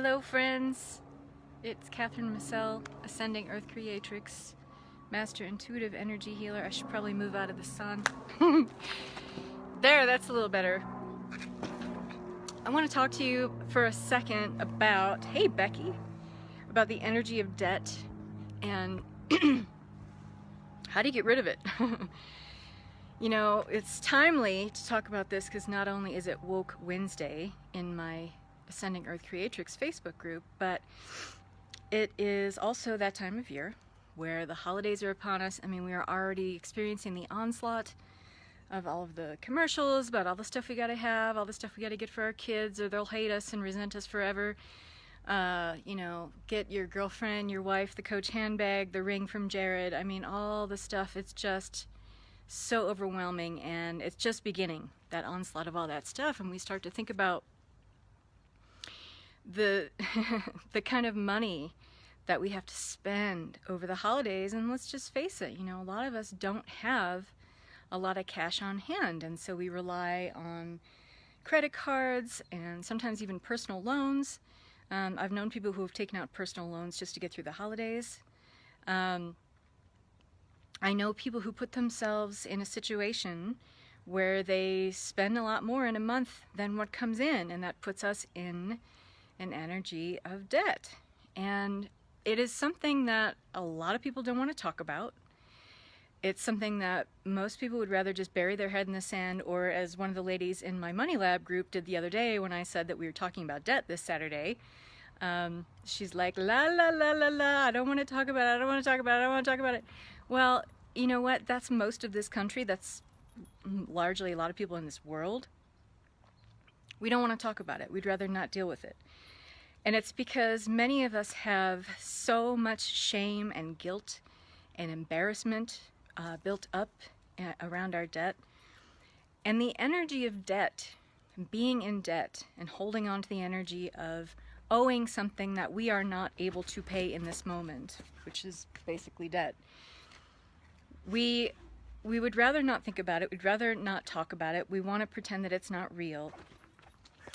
Hello friends, it's Catherine Massell, Ascending Earth Creatrix, Master Intuitive Energy Healer. I should probably move out of the sun. There, that's a little better. I want to talk to you for a second about, hey Becky, about the energy of debt and how do you get rid of it? You know, it's timely to talk about this because not only is it Woke Wednesday in my Ascending Earth Creatrix Facebook group, but it is also that time of year where the holidays are upon us. I mean, we are already experiencing the onslaught of all of the commercials about all the stuff we gotta have, all the stuff we gotta get for our kids, or they'll hate us and resent us forever. You know, get your girlfriend, your wife, the Coach handbag, the ring from Jared. I mean, all the stuff, it's just so overwhelming, and it's just beginning, that onslaught of all that stuff, and we start to think about the the kind of money that we have to spend over the holidays. And let's just face it, you know, a lot of us don't have a lot of cash on hand, and so we rely on credit cards and sometimes even personal loans. I've known people who have taken out personal loans just to get through the holidays. I know people who put themselves in a situation where they spend a lot more in a month than what comes in, and that puts us in an energy of debt. And it is something that a lot of people don't want to talk about. It's something that most people would rather just bury their head in the sand, or as one of the ladies in my Money Lab group did the other day when I said that we were talking about debt this Saturday. She's like, la la la la la, I don't want to talk about it, I don't want to talk about it, I don't want to talk about it. Well, you know what? That's most of this country. That's largely a lot of people in this world. We don't want to talk about it. We'd rather not deal with it. And it's because many of us have so much shame and guilt and embarrassment built up around our debt. And the energy of debt, being in debt and holding on to the energy of owing something that we are not able to pay in this moment, which is basically debt. We would rather not think about it. We'd rather not talk about it. We want to pretend that it's not real.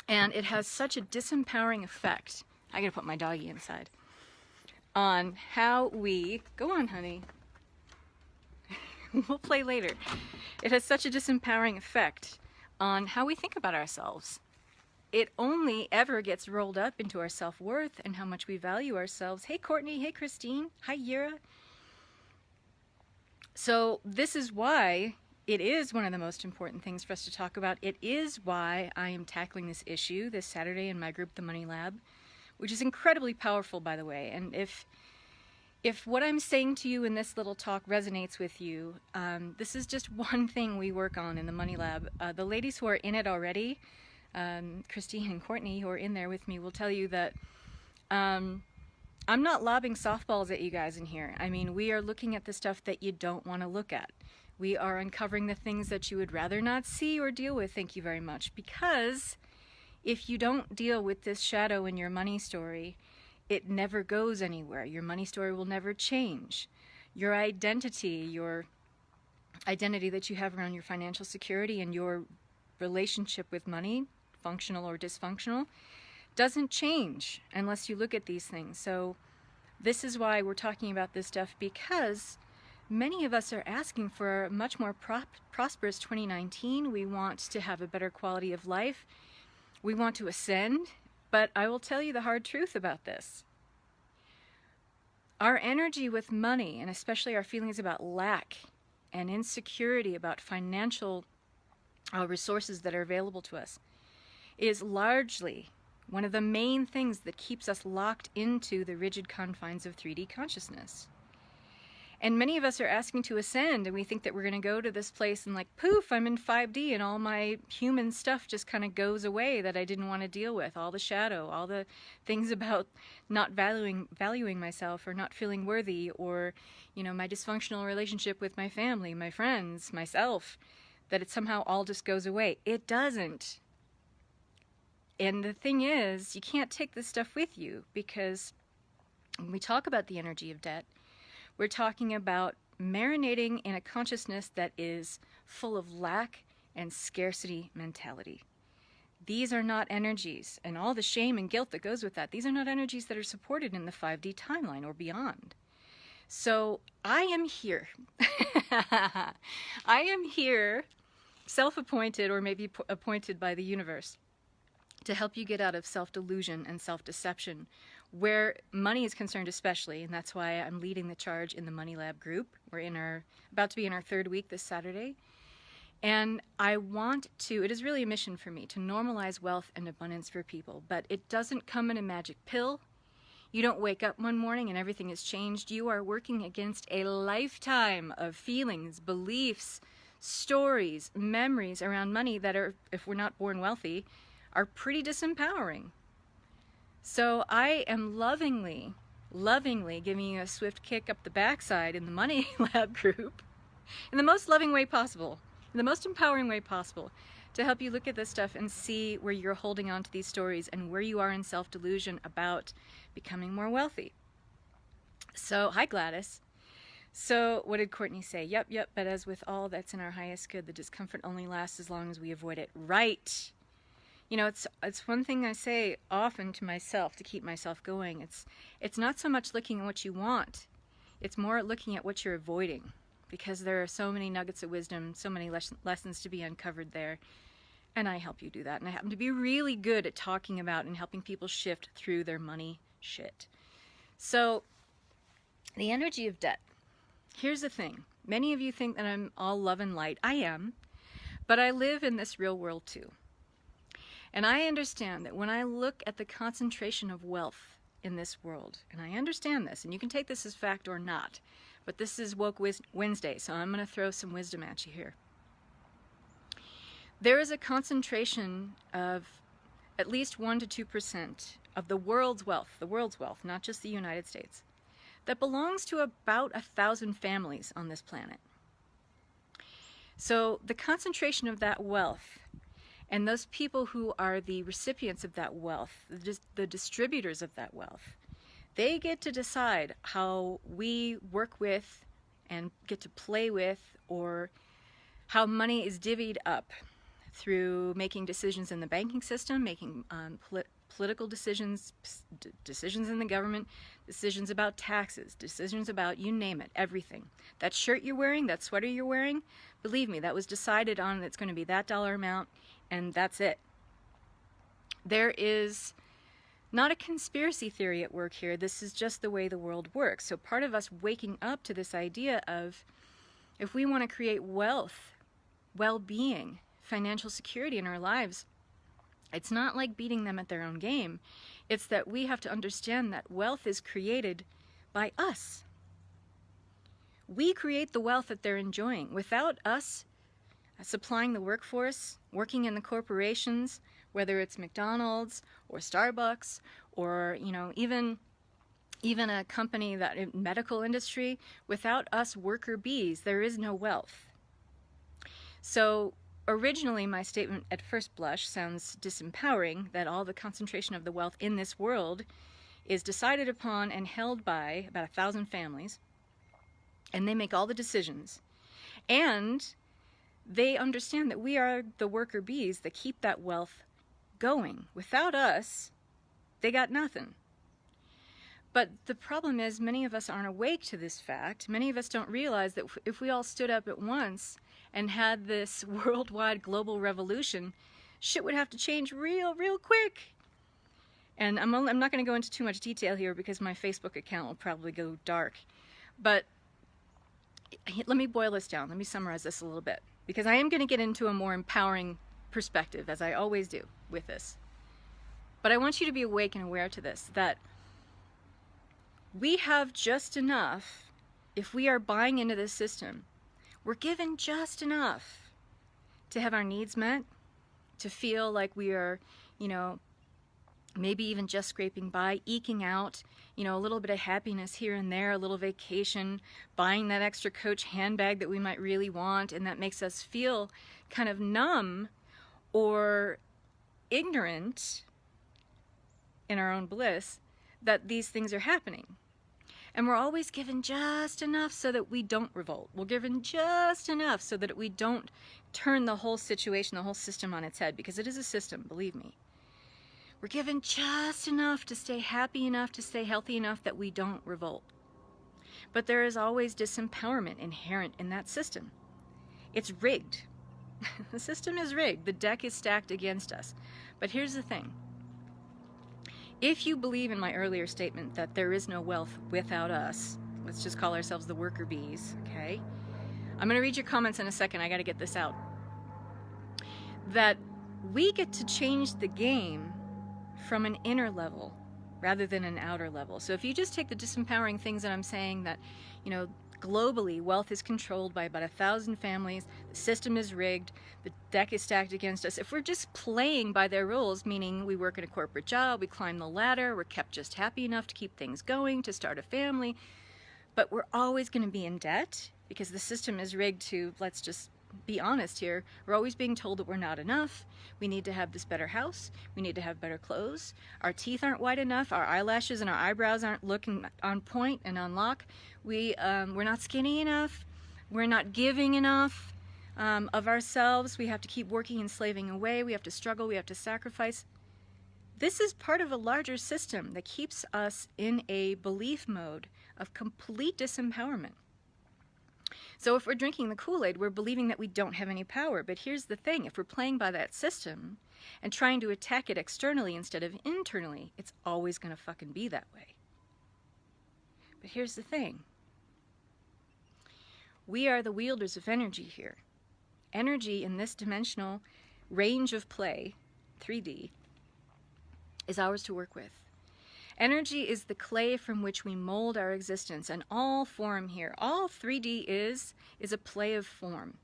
And it has such a disempowering effect. I gotta put my doggy inside. On how we, go on honey, we'll play later. It has such a disempowering effect on how we think about ourselves. It only ever gets rolled up into our self-worth and how much we value ourselves. Hey Courtney, hey Christine, hi Yira. So this is why it is one of the most important things for us to talk about. It is why I am tackling this issue this Saturday in my group, The Money Lab, which is incredibly powerful, by the way. And if what I'm saying to you in this little talk resonates with you, this is just one thing we work on in the Money Lab. The ladies who are in it already, Christine and Courtney, who are in there with me, will tell you that I'm not lobbing softballs at you guys in here. I mean, we are looking at the stuff that you don't want to look at. We are uncovering the things that you would rather not see or deal with, thank you very much. Because if you don't deal with this shadow in your money story, it never goes anywhere. Your money story will never change. Your identity that you have around your financial security and your relationship with money, functional or dysfunctional, doesn't change unless you look at these things. So this is why we're talking about this stuff, because many of us are asking for a much more prosperous 2019. We want to have a better quality of life. We want to ascend. But I will tell you the hard truth about this. Our energy with money, and especially our feelings about lack and insecurity about financial resources that are available to us, is largely one of the main things that keeps us locked into the rigid confines of 3D consciousness. And many of us are asking to ascend, and we think that we're going to go to this place and like, poof, I'm in 5D, and all my human stuff just kind of goes away that I didn't want to deal with. All the shadow, all the things about not valuing myself, or not feeling worthy, or, you know, my dysfunctional relationship with my family, my friends, myself, that it somehow all just goes away. It doesn't. And the thing is, you can't take this stuff with you, because when we talk about the energy of debt, we're talking about marinating in a consciousness that is full of lack and scarcity mentality. these are not energies, and all the shame and guilt that goes with that, these are not energies that are supported in the 5D timeline or beyond. So I am here. I am here, self-appointed or maybe appointed by the universe, to help you get out of self-delusion and self-deception, where money is concerned especially, and that's why I'm leading the charge in the Money Lab group. We're about to be in our 3rd week this Saturday. And I want to, it is really a mission for me to normalize wealth and abundance for people, but it doesn't come in a magic pill. You don't wake up one morning and everything has changed. You are working against a lifetime of feelings, beliefs, stories, memories around money that are, if we're not born wealthy, are pretty disempowering. So I am lovingly giving you a swift kick up the backside in the Money Lab group in the most loving way possible, in the most empowering way possible, to help you look at this stuff and see where you're holding on to these stories and where you are in self-delusion about becoming more wealthy. So, hi Gladys. So, what did Courtney say? Yep, but as with all that's in our highest good, the discomfort only lasts as long as we avoid it. Right. You know, it's one thing I say often to myself to keep myself going. It's not so much looking at what you want. It's more looking at what you're avoiding, because there are so many nuggets of wisdom, so many lessons to be uncovered there. And I help you do that. And I happen to be really good at talking about and helping people shift through their money shit. So, the energy of debt. Here's the thing. Many of you think that I'm all love and light. I am. But I live in this real world too. And I understand that when I look at the concentration of wealth in this world, and I understand this, and you can take this as fact or not, but this is Woke Wednesday, so I'm going to throw some wisdom at you here. There is a concentration of at least 1 to 2% of the world's wealth, not just the United States, that belongs to about 1,000 families on this planet. So the concentration of that wealth, and those people who are the recipients of that wealth, the distributors of that wealth, they get to decide how we work with and get to play with, or how money is divvied up through making decisions in the banking system, making political decisions, decisions in the government, decisions about taxes, decisions about, you name it, everything. That shirt you're wearing, that sweater you're wearing, believe me, that was decided on, it's going to be that dollar amount, and that's it. There is not a conspiracy theory at work here. This is just the way the world works. So part of us waking up to this idea of, if we want to create wealth, well-being, financial security in our lives, it's not like beating them at their own game. It's that we have to understand that wealth is created by us. We create the wealth that they're enjoying. Without us supplying the workforce, working in the corporations, whether it's McDonald's or Starbucks or, you know, even a company that in medical industry, without us worker bees, there is no wealth. So originally my statement at first blush sounds disempowering, that all the concentration of the wealth in this world is decided upon and held by about 1,000 families, and they make all the decisions. And they understand that we are the worker bees that keep that wealth going. Without us, they got nothing. But the problem is, many of us aren't awake to this fact. Many of us don't realize that if we all stood up at once and had this worldwide global revolution, shit would have to change real quick. And I'm not going to go into too much detail here because my Facebook account will probably go dark. But let me boil this down. Let me summarize this a little bit, because I am going to get into a more empowering perspective, as I always do with this. But I want you to be awake and aware to this, that we have just enough. If we are buying into this system, we're given just enough to have our needs met, to feel like we are, you know, maybe even just scraping by, eking out, you know, a little bit of happiness here and there, a little vacation, buying that extra Coach handbag that we might really want, and that makes us feel kind of numb or ignorant in our own bliss that these things are happening. And we're always given just enough so that we don't revolt. We're given just enough so that we don't turn the whole situation, the whole system on its head, because it is a system, believe me. We're given just enough to stay happy enough, to stay healthy enough that we don't revolt. But there is always disempowerment inherent in that system. It's rigged. The system is rigged. The deck is stacked against us. But here's the thing. If you believe in my earlier statement that there is no wealth without us, let's just call ourselves the worker bees, okay? I'm going to read your comments in a second. I got to get this out. That we get to change the game from an inner level rather than an outer level. So if you just take the disempowering things that I'm saying, that, you know, globally, wealth is controlled by about 1,000 families. The system is rigged. The deck is stacked against us. If we're just playing by their rules, meaning we work in a corporate job, we climb the ladder, we're kept just happy enough to keep things going, to start a family, but we're always going to be in debt because the system is rigged to, let's just be honest here, we're always being told that we're not enough. We need to have this better house. We need to have better clothes. Our teeth aren't white enough. Our eyelashes and our eyebrows aren't looking on point and on lock. We're not skinny enough. We're not giving enough of ourselves. We have to keep working and slaving away. We have to struggle. We have to sacrifice. This is part of a larger system that keeps us in a belief mode of complete disempowerment. So if we're drinking the Kool-Aid, we're believing that we don't have any power. But here's the thing. If we're playing by that system and trying to attack it externally instead of internally, it's always going to fucking be that way. But here's the thing. We are the wielders of energy here. Energy in this dimensional range of play, 3D, is ours to work with. Energy is the clay from which we mold our existence, and all form here, all 3D is a play of form.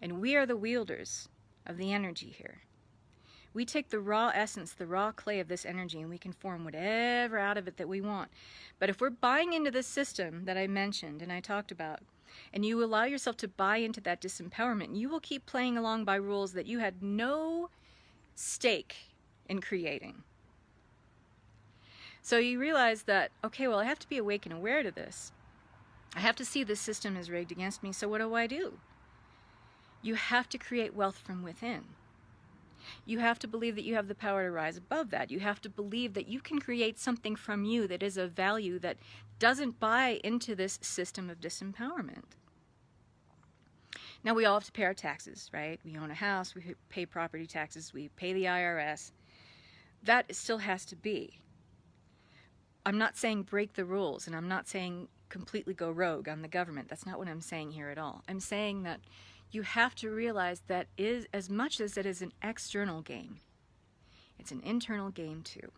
And we are the wielders of the energy here. We take the raw essence, the raw clay of this energy, and we can form whatever out of it that we want. But if we're buying into this system that I mentioned and I talked about, and you allow yourself to buy into that disempowerment, you will keep playing along by rules that you had no stake in creating. So you realize that, okay, well, I have to be awake and aware to this. I have to see this system is rigged against me, so what do? You have to create wealth from within. You have to believe that you have the power to rise above that. You have to believe that you can create something from you that is of value, that doesn't buy into this system of disempowerment. Now, we all have to pay our taxes, right? We own a house, we pay property taxes, we pay the IRS. That still has to be. I'm not saying break the rules, and I'm not saying completely go rogue on the government. That's not what I'm saying here at all. I'm saying that you have to realize that is, as much as it is an external game, it's an internal game too.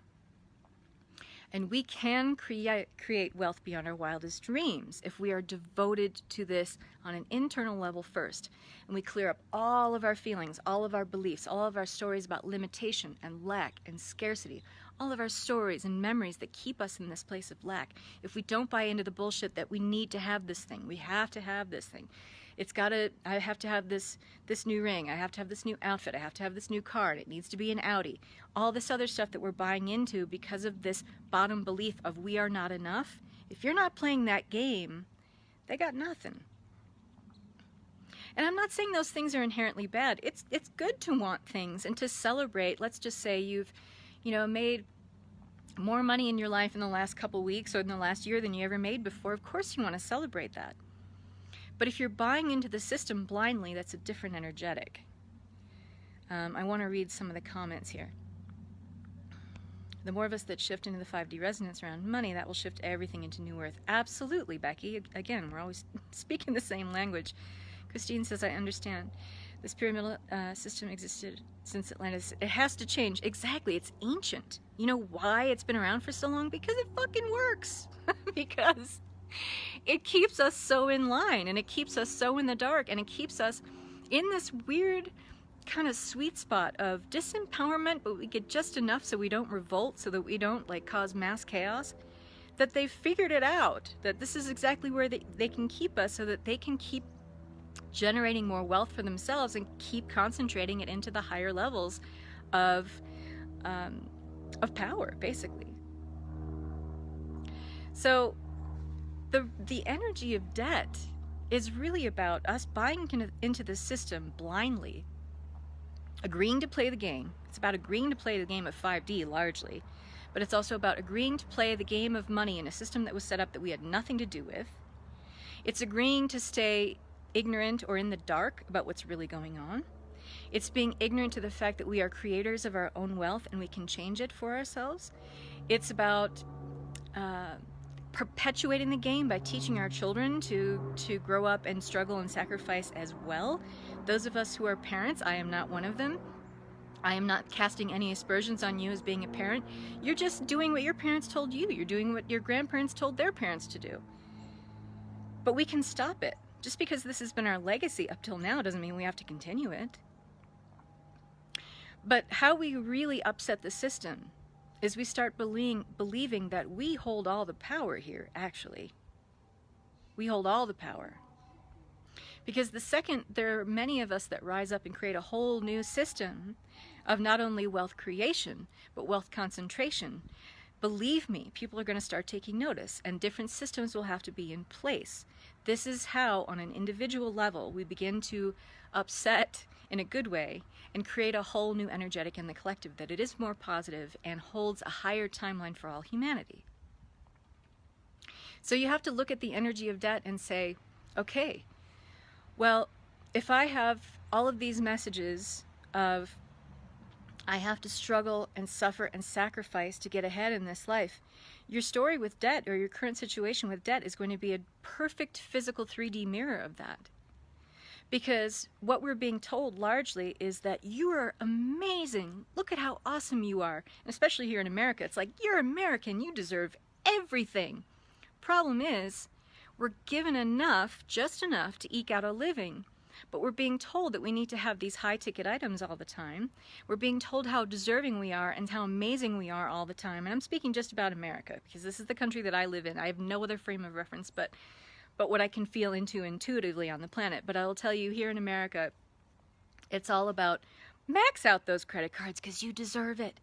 And we can create wealth beyond our wildest dreams if we are devoted to this on an internal level first. And we clear up all of our feelings, all of our beliefs, all of our stories about limitation and lack and scarcity, all of our stories and memories that keep us in this place of lack. If we don't buy into the bullshit that we need to have this thing, we have to have this thing. I have to have this new ring, I have to have this new outfit, I have to have this new car, and it needs to be an Audi. All this other stuff that we're buying into because of this bottom belief of we are not enough. If you're not playing that game, they got nothing. And I'm not saying those things are inherently bad. It's good to want things and to celebrate. Let's just say you've made more money in your life in the last couple weeks or in the last year than you ever made before. Of course you want to celebrate that. But if you're buying into the system blindly, that's a different energetic. I want to read some of the comments here. The more of us that shift into the 5D resonance around money, that will shift everything into New Earth. Absolutely, Becky. Again, we're always speaking the same language. Christine says, I understand. This pyramidal system existed since Atlantis. It has to change. Exactly. It's ancient. You know why it's been around for so long? Because it fucking works. Because it keeps us so in line, and it keeps us so in the dark, and it keeps us in this weird kind of sweet spot of disempowerment, but we get just enough so we don't revolt, so that we don't cause mass chaos, that they've figured it out, that this is exactly where they can keep us so that they can keep generating more wealth for themselves and keep concentrating it into the higher levels of power, basically. So the energy of debt is really about us buying into the system blindly, agreeing to play the game. It's about agreeing to play the game of 5D largely, but it's also about agreeing to play the game of money in a system that was set up that we had nothing to do with. It's agreeing to stay ignorant or in the dark about what's really going on. It's being ignorant to the fact that we are creators of our own wealth and we can change it for ourselves. It's about perpetuating the game by teaching our children to grow up and struggle and sacrifice as well. Those of us who are parents, I am not one of them. I am not casting any aspersions on you as being a parent. You're just doing what your parents told you. You're doing what your grandparents told their parents to do. But we can stop it. Just because this has been our legacy up till now doesn't mean we have to continue it. But how we really upset the system is we start believing that we hold all the power here, actually. We hold all the power. Because the second there are many of us that rise up and create a whole new system of not only wealth creation, but wealth concentration, believe me, people are going to start taking notice, and different systems will have to be in place. This is how, on an individual level, we begin to upset in a good way and create a whole new energetic in the collective that it is more positive and holds a higher timeline for all humanity. So you have to look at the energy of debt and say, okay, well, if I have all of these messages of I have to struggle and suffer and sacrifice to get ahead in this life, your story with debt or your current situation with debt is going to be a perfect physical 3D mirror of that. Because what we're being told largely is that you are amazing. Look at how awesome you are. And especially here in America, it's like, you're American, you deserve everything. Problem is, we're given enough, just enough, to eke out a living. But we're being told that we need to have these high-ticket items all the time. We're being told how deserving we are and how amazing we are all the time. And I'm speaking just about America, because this is the country that I live in. I have no other frame of reference but what I can feel into intuitively on the planet. But I will tell you, here in America, it's all about max out those credit cards because you deserve it.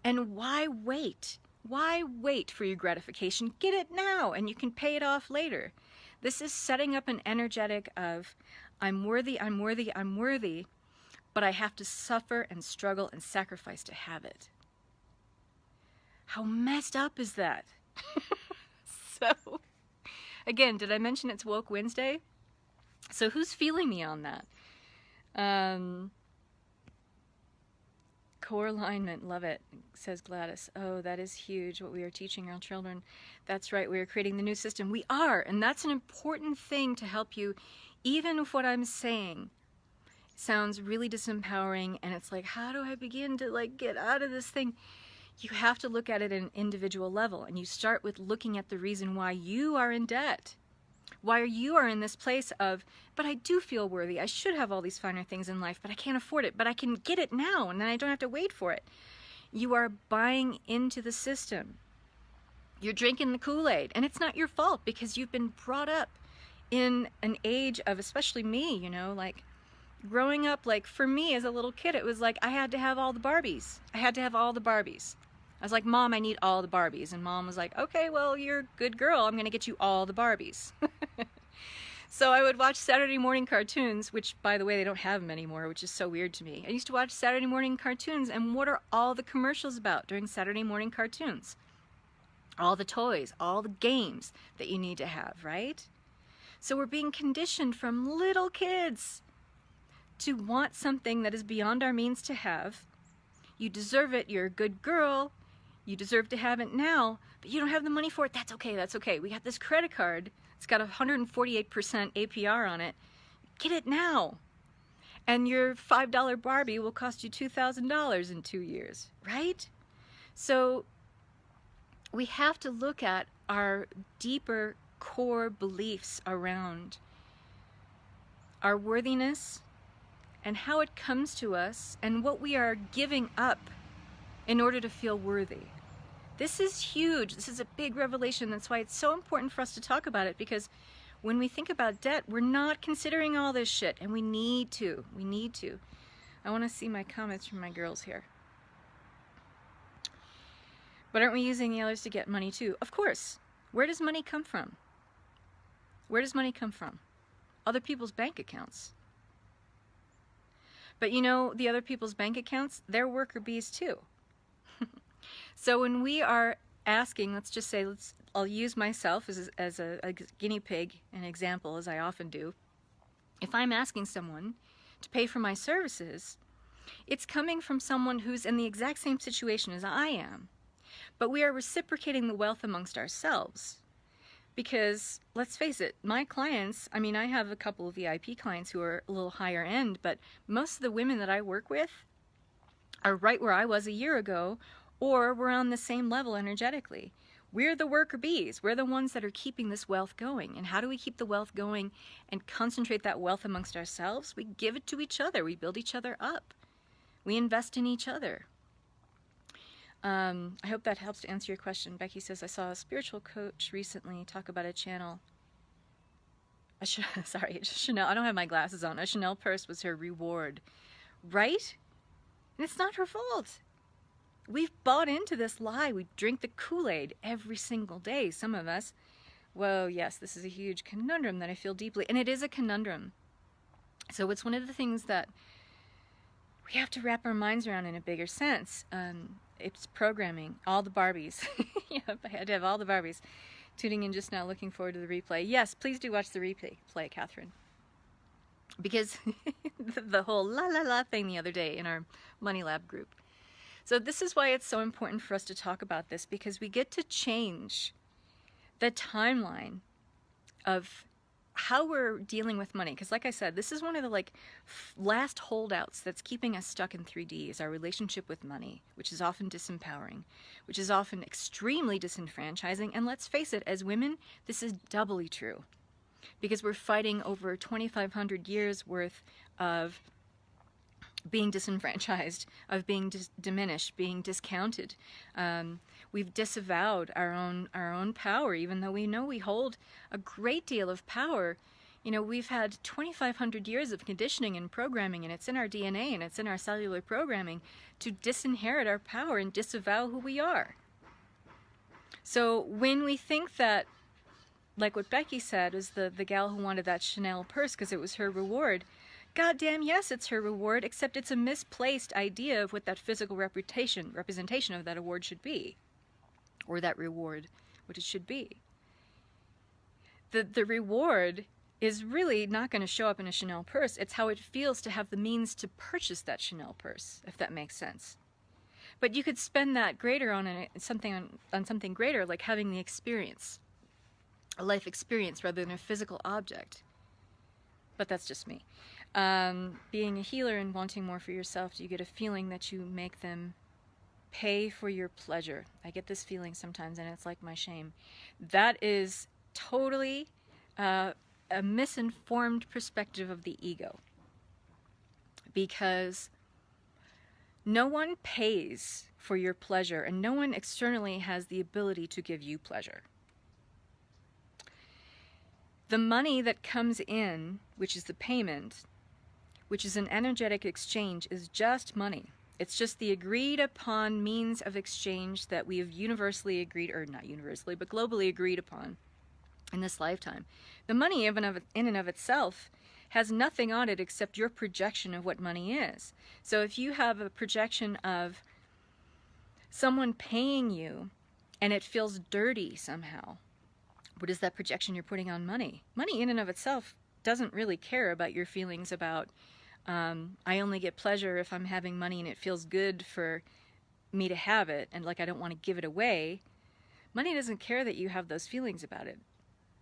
And why wait? Why wait for your gratification? Get it now and you can pay it off later. This is setting up an energetic of, I'm worthy, I'm worthy, I'm worthy, but I have to suffer and struggle and sacrifice to have it. How messed up is that? So, again, did I mention it's Woke Wednesday? So who's feeling me on that? Core alignment, love it, says Gladys. Oh, that is huge, what we are teaching our children. That's right, we are creating the new system. We are, and that's an important thing to help you. Even if what I'm saying sounds really disempowering, and it's like, how do I begin to get out of this thing? You have to look at it at an individual level, and you start with looking at the reason why you are in debt. Why you are in this place of, but I do feel worthy. I should have all these finer things in life, but I can't afford it. But I can get it now, and then I don't have to wait for it. You are buying into the system. You're drinking the Kool-Aid, and it's not your fault because you've been brought up in an age of, especially me, growing up, for me as a little kid, it was like I had to have all the Barbies. I had to have all the Barbies. I was like, Mom, I need all the Barbies. And Mom was like, okay, well, you're a good girl. I'm going to get you all the Barbies. So I would watch Saturday morning cartoons, which, by the way, they don't have them anymore, which is so weird to me. I used to watch Saturday morning cartoons, and what are all the commercials about during Saturday morning cartoons? All the toys, all the games that you need to have, right? So we're being conditioned from little kids to want something that is beyond our means to have. You deserve it. You're a good girl. You deserve to have it now, but you don't have the money for it. That's okay. That's okay. We got this credit card. It's got 148% APR on it. Get it now. And your $5 Barbie will cost you $2,000 in 2 years, right? So we have to look at our deeper core beliefs around our worthiness and how it comes to us and what we are giving up in order to feel worthy. This is huge. This is a big revelation. That's why it's so important for us to talk about it, because when we think about debt, we're not considering all this shit, and we need to. We need to. I want to see my comments from my girls here. But aren't we using the others to get money too? Of course. Where does money come from? Where does money come from? Other people's bank accounts. But you know, the other people's bank accounts, they're worker bees too. So when we are asking, let's just say, I'll use myself as a guinea pig, an example, as I often do. If I'm asking someone to pay for my services, it's coming from someone who's in the exact same situation as I am. But we are reciprocating the wealth amongst ourselves. Because, let's face it, my clients, I mean, I have a couple of VIP clients who are a little higher end, but most of the women that I work with are right where I was a year ago, or we're on the same level energetically. We're the worker bees. We're the ones that are keeping this wealth going. And how do we keep the wealth going and concentrate that wealth amongst ourselves? We give it to each other. We build each other up. We invest in each other. I hope that helps to answer your question. Becky says, I saw a spiritual coach recently talk about a channel. Sorry, Chanel. I don't have my glasses on. A Chanel purse was her reward. Right? And it's not her fault. We've bought into this lie. We drink the Kool-Aid every single day. Some of us. Whoa, yes, this is a huge conundrum that I feel deeply. And it is a conundrum. So it's one of the things that we have to wrap our minds around in a bigger sense. It's programming. All the Barbies. Yep, I had to have all the Barbies. Tuning in just now, looking forward to the replay. Yes, please do watch the replay, Catherine. Because the whole la la la thing the other day in our Money Lab group. So this is why it's so important for us to talk about this, because we get to change the timeline of how we're dealing with money. Because like I said, this is one of the last holdouts that's keeping us stuck in 3D, is our relationship with money, which is often disempowering, which is often extremely disenfranchising. And let's face it, as women, this is doubly true, because we're fighting over 2,500 years worth of being disenfranchised, of being diminished, being discounted. We've disavowed our own power, even though we know we hold a great deal of power. You know, we've had 2,500 years of conditioning and programming, and it's in our DNA and it's in our cellular programming to disinherit our power and disavow who we are. So when we think that, like what Becky said, is the gal who wanted that Chanel purse because it was her reward, goddamn yes, it's her reward, except it's a misplaced idea of what that physical representation of that award should be, or that reward, what it should be. The reward is really not going to show up in a Chanel purse. It's how it feels to have the means to purchase that Chanel purse, if that makes sense. But you could spend that greater on something greater, like having the experience, a life experience rather than a physical object. But that's just me. Being a healer and wanting more for yourself, do you get a feeling that you make them pay for your pleasure? I get this feeling sometimes, and it's like my shame. That is totally a misinformed perspective of the ego. Because no one pays for your pleasure, and no one externally has the ability to give you pleasure. The money that comes in, which is the payment, which is an energetic exchange, is just money. It's just the agreed upon means of exchange that we have universally agreed, or not universally, but globally agreed upon in this lifetime. The money in and of itself has nothing on it except your projection of what money is. So if you have a projection of someone paying you and it feels dirty somehow, what is that projection you're putting on money? Money in and of itself doesn't really care about your feelings about, I only get pleasure if I'm having money and it feels good for me to have it, and like I don't want to give it away. Money doesn't care that you have those feelings about it.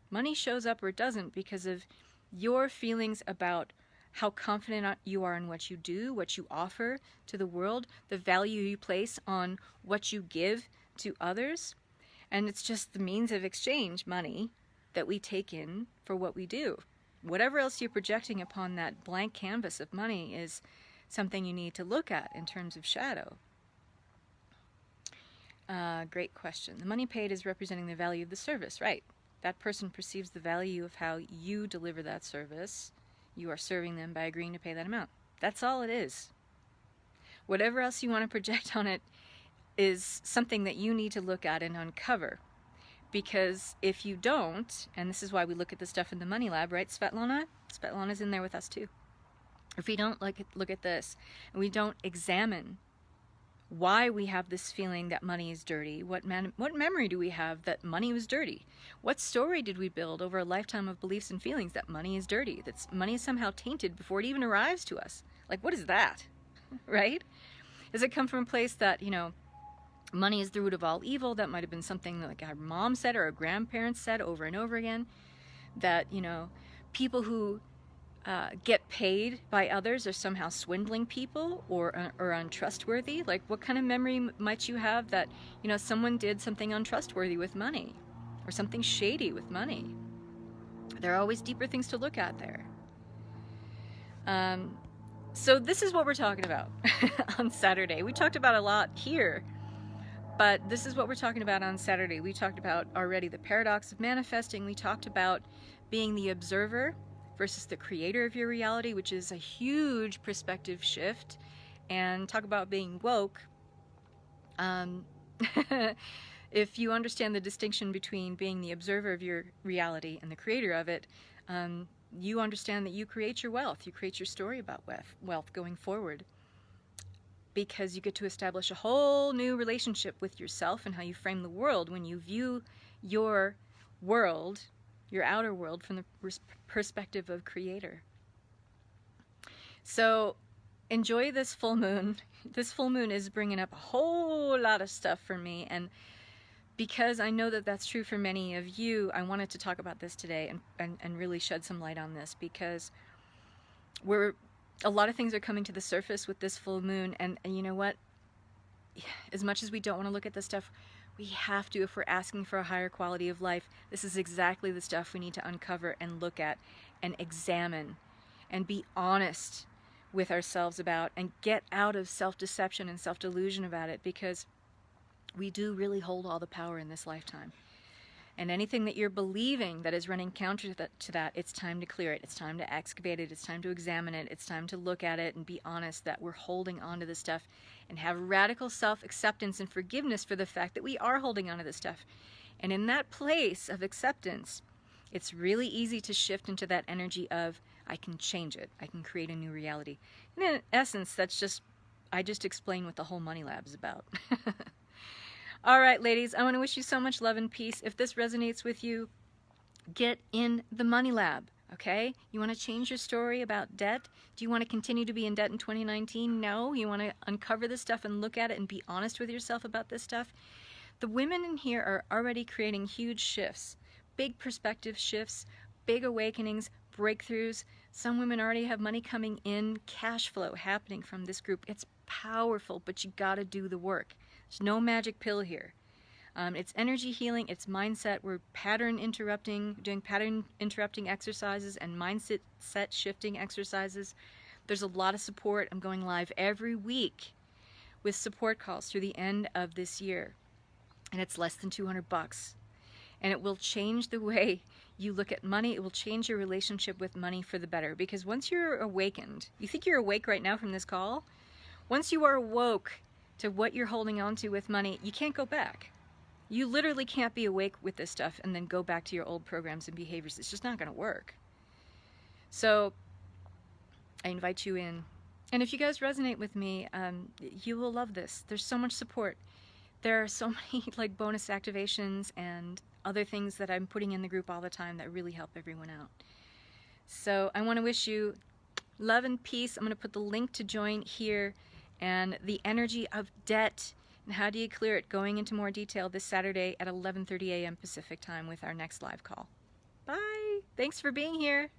Money shows up or it doesn't because of your feelings about how confident you are in what you do, what you offer to the world, the value you place on what you give to others. And it's just the means of exchange, money, that we take in for what we do. Whatever else you're projecting upon that blank canvas of money is something you need to look at in terms of shadow. Great question. The money paid is representing the value of the service, right? That person perceives the value of how you deliver that service. You are serving them by agreeing to pay that amount. That's all it is. Whatever else you want to project on it is something that you need to look at and uncover. Because if you don't, and this is why we look at the stuff in the money lab, right, Svetlana? Svetlana's in there with us too. If we don't look at this, and we don't examine why we have this feeling that money is dirty, what memory do we have that money was dirty? What story did we build over a lifetime of beliefs and feelings that money is dirty, that money is somehow tainted before it even arrives to us? Like, what is that, right? Does it come from a place that, you know, money is the root of all evil? That might have been something that, like, our mom said or our grandparents said over and over again. That, you know, people who get paid by others are somehow swindling people or untrustworthy. Like, what kind of memory might you have that, you know, someone did something untrustworthy with money or something shady with money? There are always deeper things to look at there. So this is what we're talking about on Saturday. We talked about a lot here, but this is what we're talking about on Saturday. We talked about already the paradox of manifesting. We talked about being the observer versus the creator of your reality, which is a huge perspective shift, and talk about being woke. If you understand the distinction between being the observer of your reality and the creator of it, you understand that you create your wealth. You create your story about wealth going forward, because you get to establish a whole new relationship with yourself and how you frame the world when you view your world, your outer world, from the perspective of creator. So enjoy this full moon. This full moon is bringing up a whole lot of stuff for me, and because I know that that's true for many of you, I wanted to talk about this today and really shed some light on this, because a lot of things are coming to the surface with this full moon, and you know what? As much as we don't want to look at this stuff, we have to if we're asking for a higher quality of life. This is exactly the stuff we need to uncover and look at and examine and be honest with ourselves about, and get out of self-deception and self-delusion about it, because we do really hold all the power in this lifetime. And anything that you're believing that is running counter to that, it's time to clear it. It's time to excavate it. It's time to examine it. It's time to look at it and be honest that we're holding on to this stuff, and have radical self-acceptance and forgiveness for the fact that we are holding on to this stuff. And in that place of acceptance, it's really easy to shift into that energy of, I can change it. I can create a new reality. And in essence, I just explained what the whole money lab is about. All right, ladies, I want to wish you so much love and peace. If this resonates with you, get in the money lab, okay? You want to change your story about debt? Do you want to continue to be in debt in 2019? No. You want to uncover this stuff and look at it and be honest with yourself about this stuff? The women in here are already creating huge shifts, big perspective shifts, big awakenings, breakthroughs. Some women already have money coming in, cash flow happening from this group. It's powerful, but you got to do the work. There's no magic pill here. It's energy healing, it's mindset. We're doing pattern interrupting exercises and mindset shifting exercises. There's a lot of support. I'm going live every week with support calls through the end of this year. And it's less than $200. And it will change the way you look at money. It will change your relationship with money for the better. Because once you're awakened, you think you're awake right now from this call? Once you are awoke to what you're holding on to with money, you can't go back. You literally can't be awake with this stuff and then go back to your old programs and behaviors. It's just not going to work. So I invite you in. And if you guys resonate with me, you will love this. There's so much support. There are so many like bonus activations and other things that I'm putting in the group all the time that really help everyone out. So I want to wish you love and peace. I'm going to put the link to join here, and the energy of debt and how do you clear it, going into more detail this Saturday at 11:30 a.m. Pacific time with our next live call. Bye. Thanks for being here.